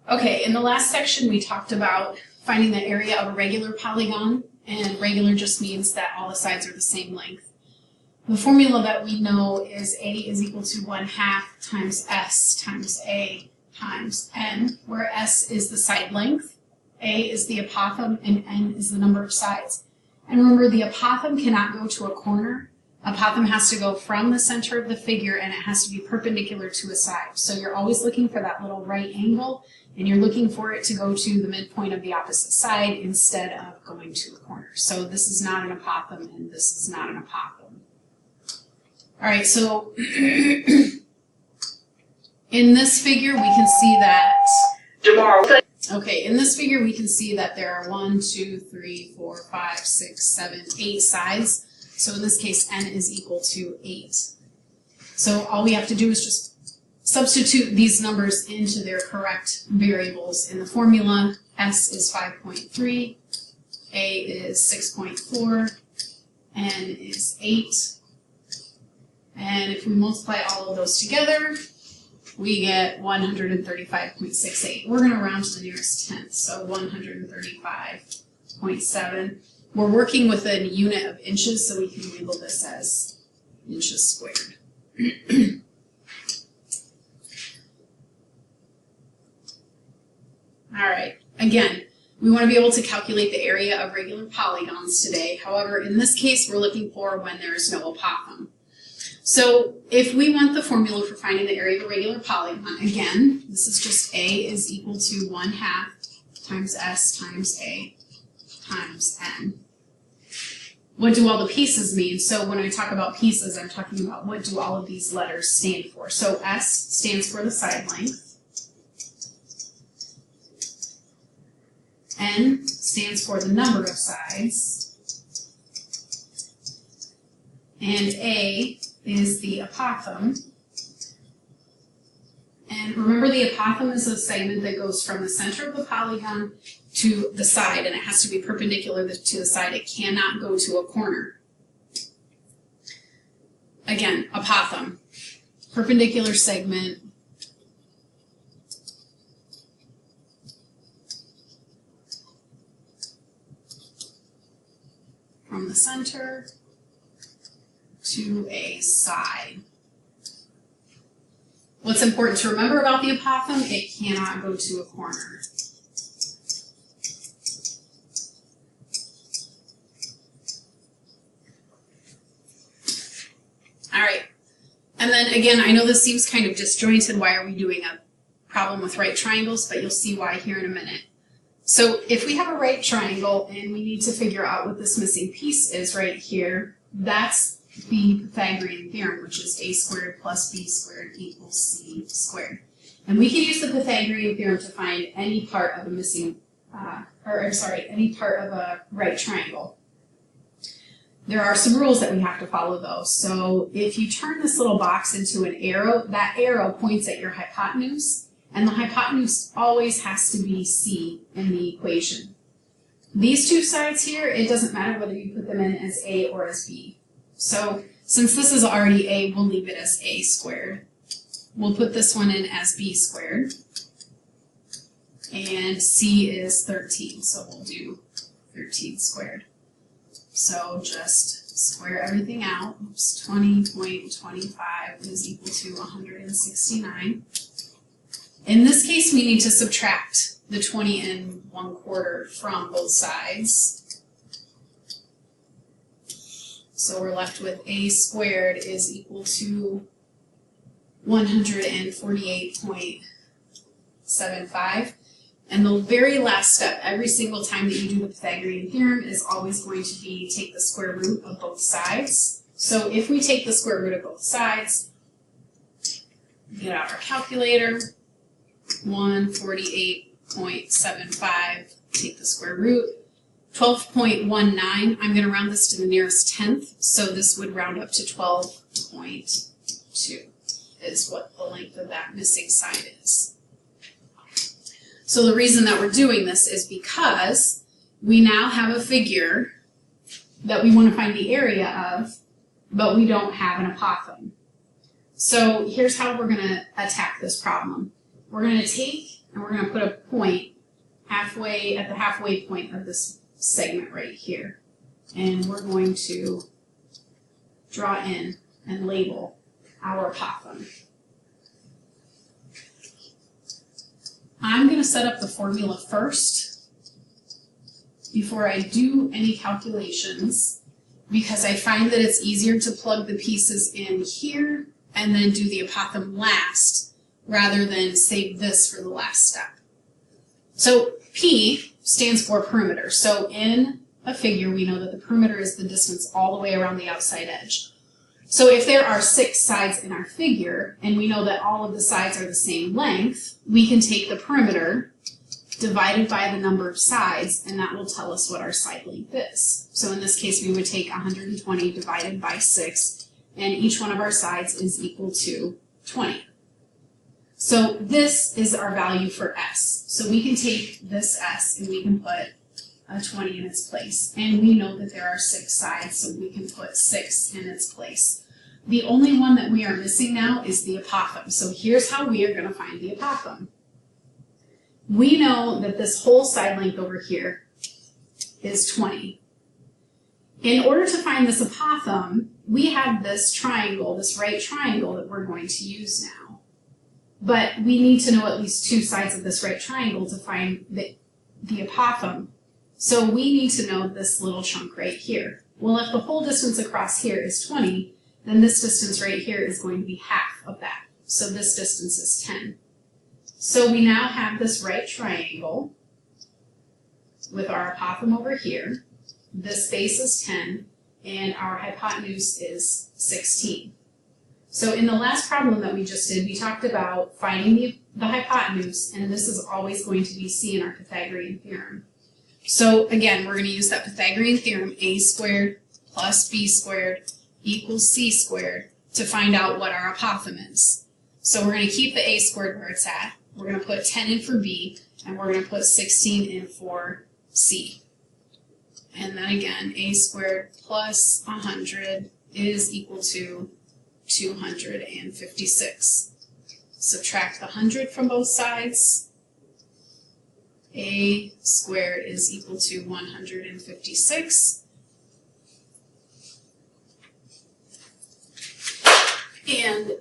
Okay, in the last section we talked about finding the area of a regular polygon, and regular just means that all the sides are the same length. The formula that we know is A is equal to 1/2 times S times A times N, where S is the side length, A is the apothem, and N is the number of sides. And remember, the apothem cannot go to a corner. Apothem has to go from the center of the figure, and it has to be perpendicular to a side. So you're always looking for that little right angle, and you're looking for it to go to the midpoint of the opposite side instead of going to a corner. So this is not an apothem, and this is not an apothem. All right, so in this figure we can see that in this figure we can see that there are 1, 2, 3, 4, 5, 6, 7, 8 sides. So in this case, n is equal to 8. So all we have to do is just substitute these numbers into their correct variables in the formula. S is 5.3, A is 6.4, N is 8. And if we multiply all of those together, we get 135.68. We're going to round to the nearest tenth, so 135.7. We're working with a unit of inches, so we can label this as inches squared. All right, again, we want to be able to calculate the area of regular polygons today. However, in this case, we're looking for when there is no apothem. So if we want the formula for finding the area of a regular polygon, again, this is just A is equal to 1/2 times S times A times N. What do all the pieces mean? So when I talk about pieces, I'm talking about what do all of these letters stand for. So S stands for the side length. N stands for the number of sides. And A is the apothem. And remember, the apothem is a segment that goes from the center of the polygon to the side, and it has to be perpendicular to the side. It cannot go to a corner. Again, apothem, perpendicular segment, from the center to a side. What's important to remember about the apothem? It cannot go to a corner. All right, and then again, I know this seems kind of disjointed. Why are we doing a problem with right triangles? But you'll see why here in a minute. So if we have a right triangle and we need to figure out what this missing piece is right here, that's the Pythagorean theorem, which is a squared plus b squared equals c squared. And we can use the Pythagorean theorem to find any part of a missing, any part of a right triangle. There are some rules that we have to follow though. So if you turn this little box into an arrow, that arrow points at your hypotenuse, and the hypotenuse always has to be c in the equation. These two sides here, it doesn't matter whether you put them in as a or as b. So since this is already a, we'll leave it as a squared. We'll put this one in as b squared. And c is 13, so we'll do 13 squared. So just square everything out. 20.25 is equal to 169. In this case, we need to subtract the 20 1/4 from both sides. So we're left with a squared is equal to 148.75. And the very last step, every single time that you do the Pythagorean theorem, is always going to be take the square root of both sides. So if we take the square root of both sides, get out our calculator, 148.75, take the square root, 12.19, I'm going to round this to the nearest tenth, so this would round up to 12.2 is what the length of that missing side is. So the reason that we're doing this is because we now have a figure that we want to find the area of, but we don't have an apothem. So here's how we're going to attack this problem. We're going to take and we're going to put a point halfway at the halfway point of this segment right here. And we're going to draw in and label our apothem. I'm going to set up the formula first before I do any calculations, because I find that it's easier to plug the pieces in here and then do the apothem last, rather than save this for the last step. So P stands for perimeter. So in a figure, we know that the perimeter is the distance all the way around the outside edge. So if there are 6 sides in our figure, and we know that all of the sides are the same length, we can take the perimeter divided by the number of sides, and that will tell us what our side length is. So in this case, we would take 120 divided by 6, and each one of our sides is equal to 20. So this is our value for S. So we can take this S and we can put a 20 in its place. And we know that there are 6 sides, so we can put 6 in its place. The only one that we are missing now is the apothem. So here's how we are going to find the apothem. We know that this whole side length over here is 20. In order to find this apothem, we have this triangle, this right triangle that we're going to use now. But we need to know at least 2 sides of this right triangle to find the apothem. So we need to know this little chunk right here. Well, if the whole distance across here is 20, then this distance right here is going to be half of that. So this distance is 10. So we now have this right triangle with our apothem over here. This base is 10, and our hypotenuse is 16. So in the last problem that we just did, we talked about finding the hypotenuse, and this is always going to be C in our Pythagorean theorem. So again, we're going to use that Pythagorean theorem, a squared plus b squared equals c squared, to find out what our apothem is. So we're going to keep the a squared where it's at. We're going to put 10 in for b, and we're going to put 16 in for c. And then again, a squared plus 100 is equal to 256. Subtract the 100 from both sides. A squared is equal to 156. And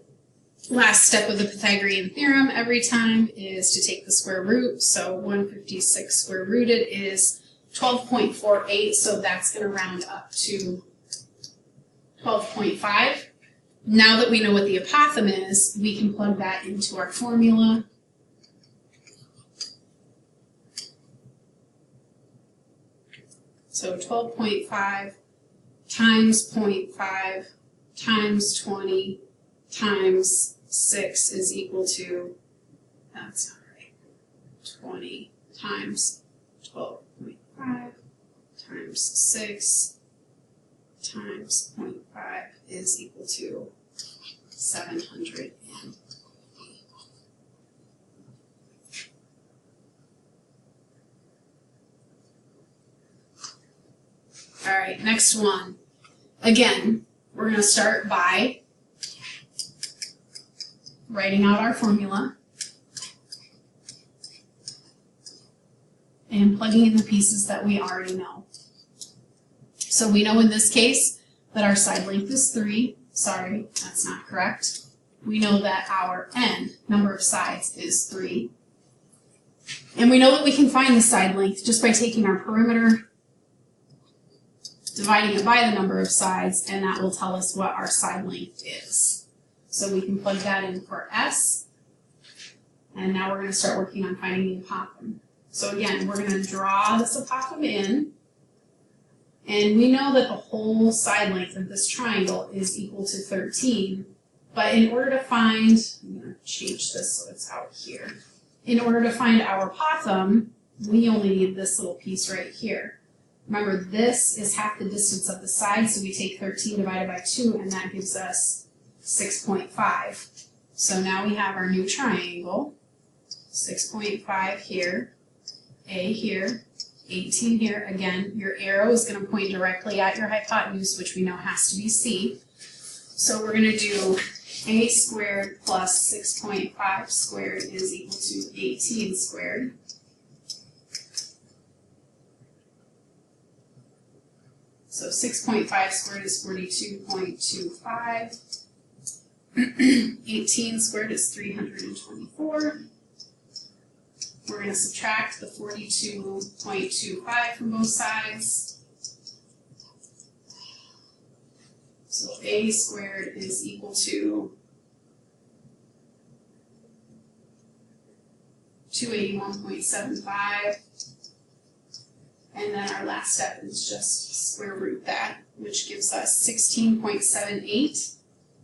last step of the Pythagorean theorem every time is to take the square root. So 156 square rooted is 12.48, so that's going to round up to 12.5. Now that we know what the apothem is, we can plug that into our formula. So 12.5 times 0.5 times 20 times 6 is equal to, that's not right, 20 times 12.5 times 6 times 0.5 is equal to 780. All right, next one. Again, we're going to start by writing out our formula and plugging in the pieces that we already know. So we know in this case that our side length is 3. Sorry, that's not correct. We know that our n, number of sides, is 3. And we know that we can find the side length just by taking our perimeter, dividing it by the number of sides, and that will tell us what our side length is. So we can plug that in for S, and now we're going to start working on finding the apothem. So again, we're going to draw this apothem in, and we know that the whole side length of this triangle is equal to 13, but in order to find, I'm going to change this so it's out here. In order to find our apothem, we only need this little piece right here. Remember, this is half the distance of the side, so we take 13 divided by 2, and that gives us 6.5. So now we have our new triangle, 6.5 here, A here, 18 here. Again, your arrow is going to point directly at your hypotenuse, which we know has to be C. So we're going to do a squared plus 6.5 squared is equal to 18 squared. So 6.5 squared is 42.25. 18 squared is 324. We're going to subtract the 42.25 from both sides. So a squared is equal to 281.75. And then our last step is just square root that, which gives us 16.78.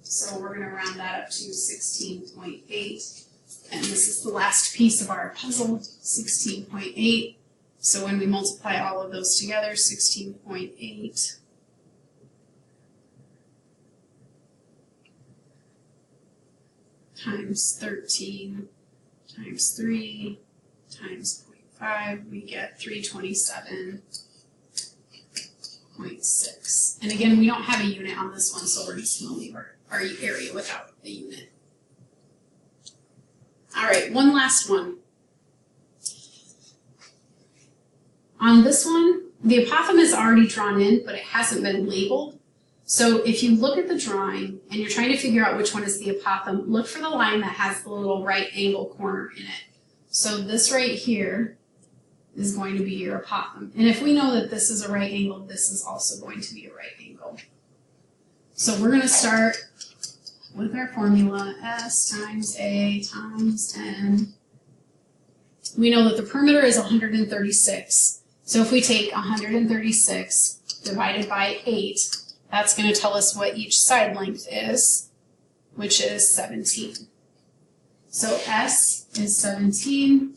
So we're going to round that up to 16.8. And this is the last piece of our puzzle, 16.8. So when we multiply all of those together, 16.8 times 13 times 3 times 0.5, we get 327.6. And again, we don't have a unit on this one, so we're just going to leave our area without a unit. All right, one last one. On this one, the apothem is already drawn in, but it hasn't been labeled. So if you look at the drawing and you're trying to figure out which one is the apothem, look for the line that has the little right angle corner in it. So this right here is going to be your apothem. And if we know that this is a right angle, this is also going to be a right angle. So we're going to start with our formula, S times A times N. We know that the perimeter is 136. So if we take 136 divided by 8, that's going to tell us what each side length is, which is 17. So S is 17,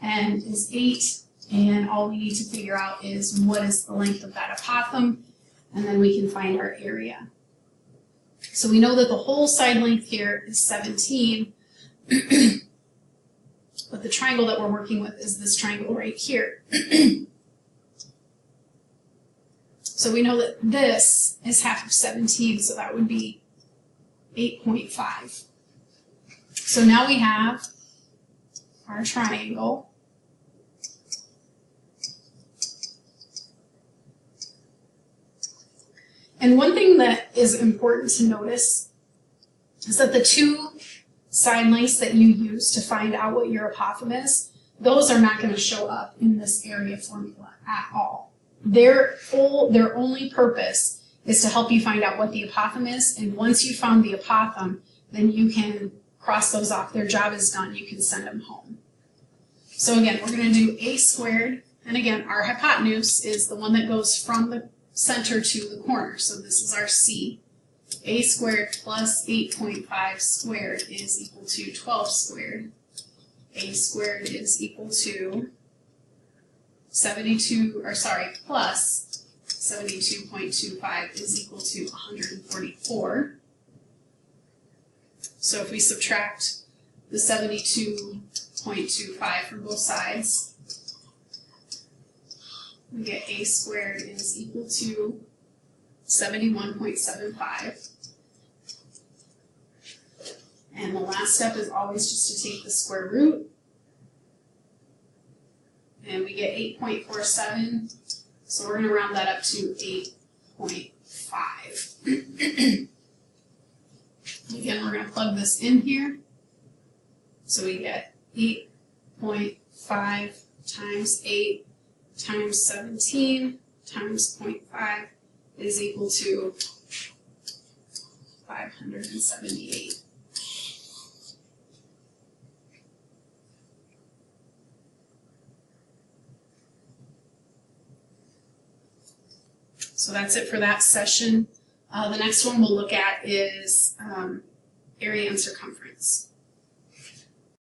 N is 8, and all we need to figure out is what is the length of that apothem, and then we can find our area. So we know that the whole side length here is 17, but the triangle that we're working with is this triangle right here. So we know that this is half of 17, so that would be 8.5. So now we have our triangle. And one thing that is important to notice is that the two side lengths that you use to find out what your apothem is, those are not going to show up in this area formula at all. Their only purpose is to help you find out what the apothem is, and once you found the apothem, then you can cross those off. Their job is done. You can send them home. So again, we're going to do a squared, and again, our hypotenuse is the one that goes from the center to the corner, so this is our C. A squared plus 8.5 squared is equal to 12 squared. A squared is equal to plus 72.25 is equal to 144. So if we subtract the 72.25 from both sides, we get a squared is equal to 71.75. And the last step is always just to take the square root. And we get 8.47. So we're going to round that up to 8.5. Again, we're going to plug this in here. So we get 8.5 times 8 times 17 times 0.5 is equal to 578. So that's it for that session. The next one we'll look at is area and circumference.